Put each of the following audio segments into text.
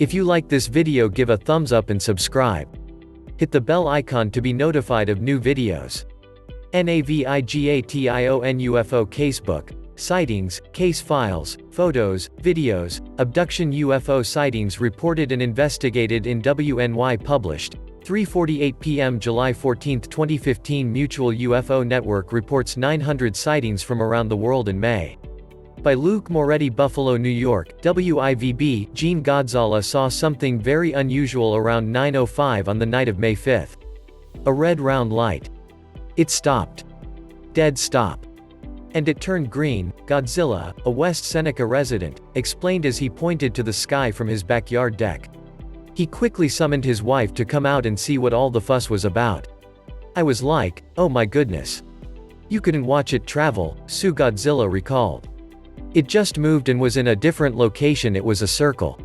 If you like this video, give a thumbs up and subscribe. Hit the bell icon to be notified of new videos. Navigation UFO Casebook, Sightings, Case Files, Photos, Videos, Abduction UFO Sightings Reported and Investigated in WNY Published, 3:48 p.m. July 14, 2015. Mutual UFO Network reports 900 sightings from around the world in May. By Luke Moretti. Buffalo, New York, WIVB. Gene Godzilla saw something very unusual around 9:05 on the night of May 5. A red round light. It stopped. Dead stop. And it turned green. Godzilla, a West Seneca resident, explained as he pointed to the sky from his backyard deck. He quickly summoned his wife to come out and see what all the fuss was about. I was like, oh my goodness. You couldn't watch it travel, Sue Godzilla recalled. It just moved and was in a different location. It was a circle.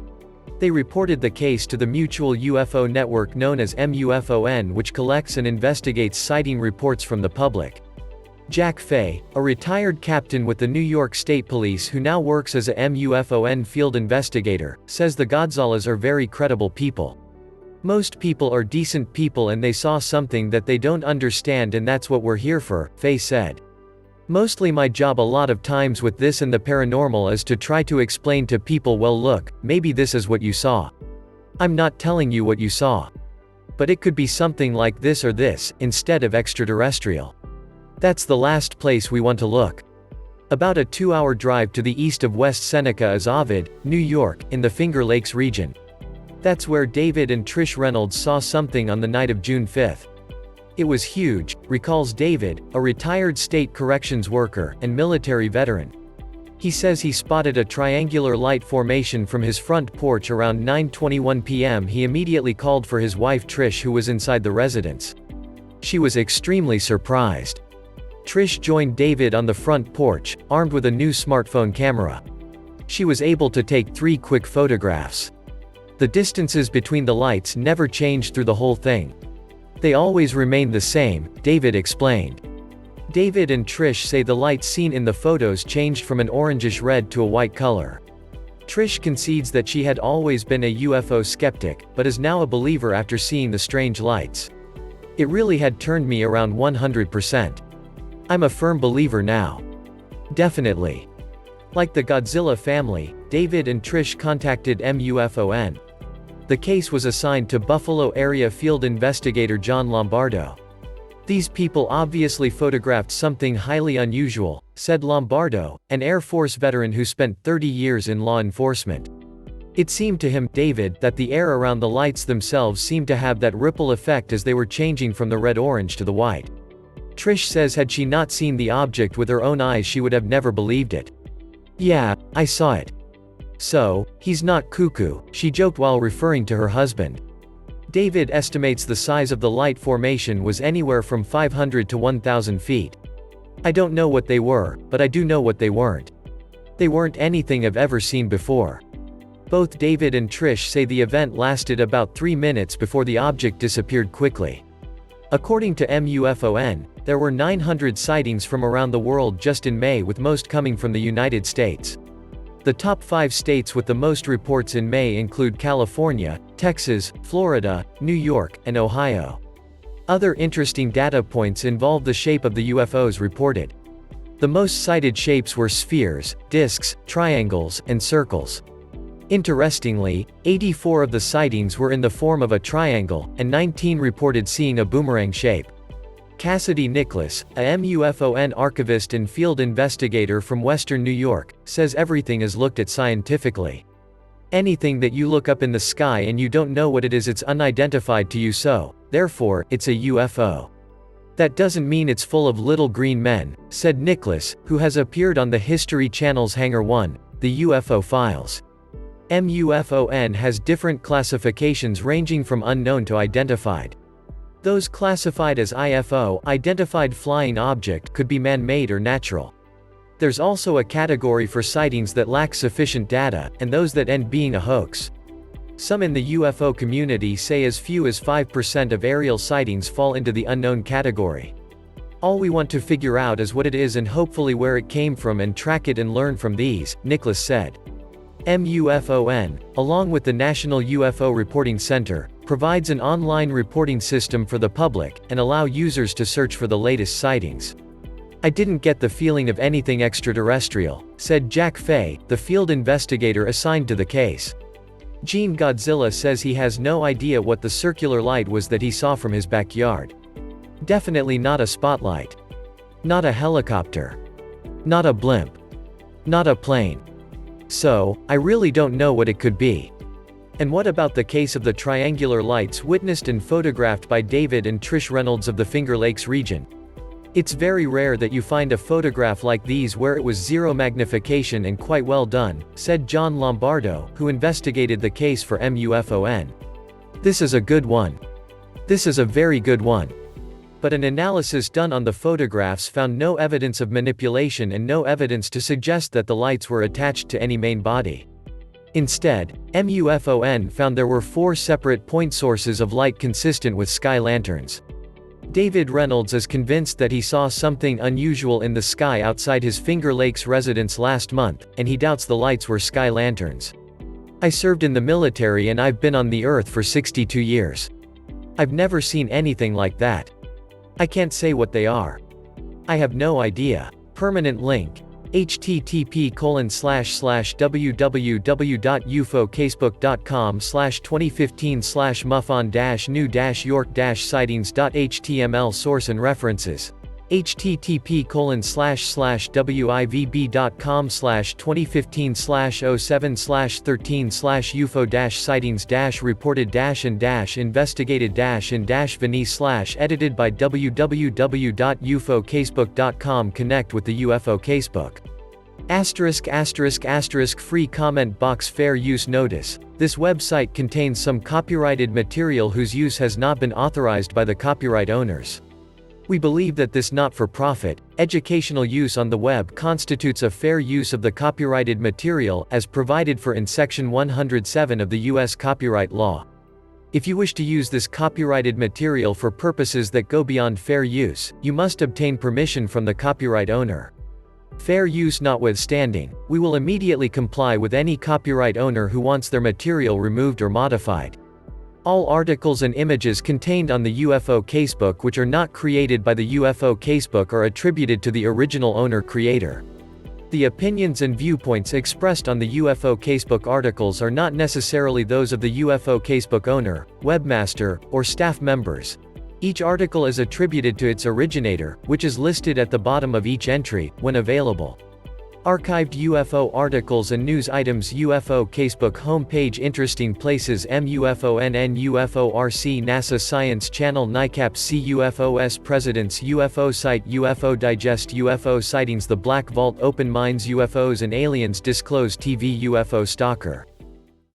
They reported the case to the Mutual UFO Network known as MUFON, which collects and investigates sighting reports from the public. Jack Fay, a retired captain with the New York State Police who now works as a MUFON field investigator, says the Godzillas are very credible people. Most people are decent people and they saw something that they don't understand, and that's what we're here for, Fay said. Mostly my job a lot of times with this and the paranormal is to try to explain to people, well look, maybe this is what you saw. I'm not telling you what you saw. But it could be something like this or this, instead of extraterrestrial. That's the last place we want to look. About a 2-hour drive to the east of West Seneca is Ovid, New York, in the Finger Lakes region. That's where David and Trish Reynolds saw something on the night of June 5. It was huge, recalls David, a retired state corrections worker and military veteran. He says he spotted a triangular light formation from his front porch around 9:21 p.m. He immediately called for his wife Trish, who was inside the residence. She was extremely surprised. Trish joined David on the front porch, armed with a new smartphone camera. She was able to take 3 quick photographs. The distances between the lights never changed through the whole thing. They always remained the same, David explained. David and Trish say the lights seen in the photos changed from an orangish red to a white color. Trish concedes that she had always been a UFO skeptic, but is now a believer after seeing the strange lights. It really had turned me around 100%. I'm a firm believer now. Definitely. Like the Godzilla family, David and Trish contacted MUFON. The case was assigned to Buffalo area field investigator John Lombardo. These people obviously photographed something highly unusual, said Lombardo, an Air Force veteran who spent 30 years in law enforcement. It seemed to him, David, that the air around the lights themselves seemed to have that ripple effect as they were changing from the red-orange to the white. Trish says had she not seen the object with her own eyes she would have never believed it. Yeah, I saw it. So, he's not cuckoo, she joked while referring to her husband. David estimates the size of the light formation was anywhere from 500 to 1,000 feet. I don't know what they were, but I do know what they weren't. They weren't anything I've ever seen before. Both David and Trish say the event lasted about 3 minutes before the object disappeared quickly. According to MUFON, there were 900 sightings from around the world just in May, with most coming from the United States. The top 5 states with the most reports in May include California, Texas, Florida, New York, and Ohio. Other interesting data points involve the shape of the UFOs reported. The most cited shapes were spheres, disks, triangles, and circles. Interestingly, 84 of the sightings were in the form of a triangle, and 19 reported seeing a boomerang shape. Cassidy Nicholas, a MUFON archivist and field investigator from Western New York, says everything is looked at scientifically. Anything that you look up in the sky and you don't know what it is, it's unidentified to you, so, therefore, it's a UFO. That doesn't mean it's full of little green men, said Nicholas, who has appeared on the History Channel's Hangar 1, The UFO Files. MUFON has different classifications ranging from unknown to identified. Those classified as IFO, identified flying object, could be man-made or natural. There's also a category for sightings that lack sufficient data, and those that end being a hoax. Some in the UFO community say as few as 5% of aerial sightings fall into the unknown category. All we want to figure out is what it is and hopefully where it came from and track it and learn from these, Nicholas said. MUFON, along with the National UFO Reporting Center, provides an online reporting system for the public, and allow users to search for the latest sightings. "I didn't get the feeling of anything extraterrestrial," said Jack Fay, the field investigator assigned to the case. Gene Godzilla says he has no idea what the circular light was that he saw from his backyard. Definitely not a spotlight. Not a helicopter. Not a blimp. Not a plane. So, I really don't know what it could be. And what about the case of the triangular lights witnessed and photographed by David and Trish Reynolds of the Finger Lakes region? It's very rare that you find a photograph like these where it was zero magnification and quite well done, said John Lombardo, who investigated the case for MUFON. "This is a good one. This is a very good one." But an analysis done on the photographs found no evidence of manipulation and no evidence to suggest that the lights were attached to any main body. Instead, MUFON found there were 4 separate point sources of light consistent with sky lanterns. David Reynolds is convinced that he saw something unusual in the sky outside his Finger Lakes residence last month, and he doubts the lights were sky lanterns. "I served in the military and I've been on the Earth for 62 years. I've never seen anything like that. I can't say what they are. I have no idea." Permanent link. http://www.ufocasebook.com/2015/mufon-new-york-sightings.html Source and references. http://wib.com/2015/07/13/ufo-sightings-reported-investigated-in-venice/edited by www.ufocasebook.com. Connect with the UFO Casebook. **** Free comment box. Fair use notice. This website contains some copyrighted material whose use has not been authorized by the copyright owners. We believe that this not-for-profit, educational use on the web constitutes a fair use of the copyrighted material, as provided for in Section 107 of the U.S. Copyright Law. If you wish to use this copyrighted material for purposes that go beyond fair use, you must obtain permission from the copyright owner. Fair use notwithstanding, we will immediately comply with any copyright owner who wants their material removed or modified. All articles and images contained on the UFO Casebook which are not created by the UFO Casebook are attributed to the original owner-creator. The opinions and viewpoints expressed on the UFO Casebook articles are not necessarily those of the UFO Casebook owner, webmaster, or staff members. Each article is attributed to its originator, which is listed at the bottom of each entry, when available. Archived UFO articles and news items. UFO Casebook homepage. Interesting places. MUFON UFORC NASA Science Channel. NICAP CUFOS Presidents. UFO Site. UFO Digest. UFO Sightings. The Black Vault. Open Minds. UFOs and Aliens Disclosed TV. UFO Stalker.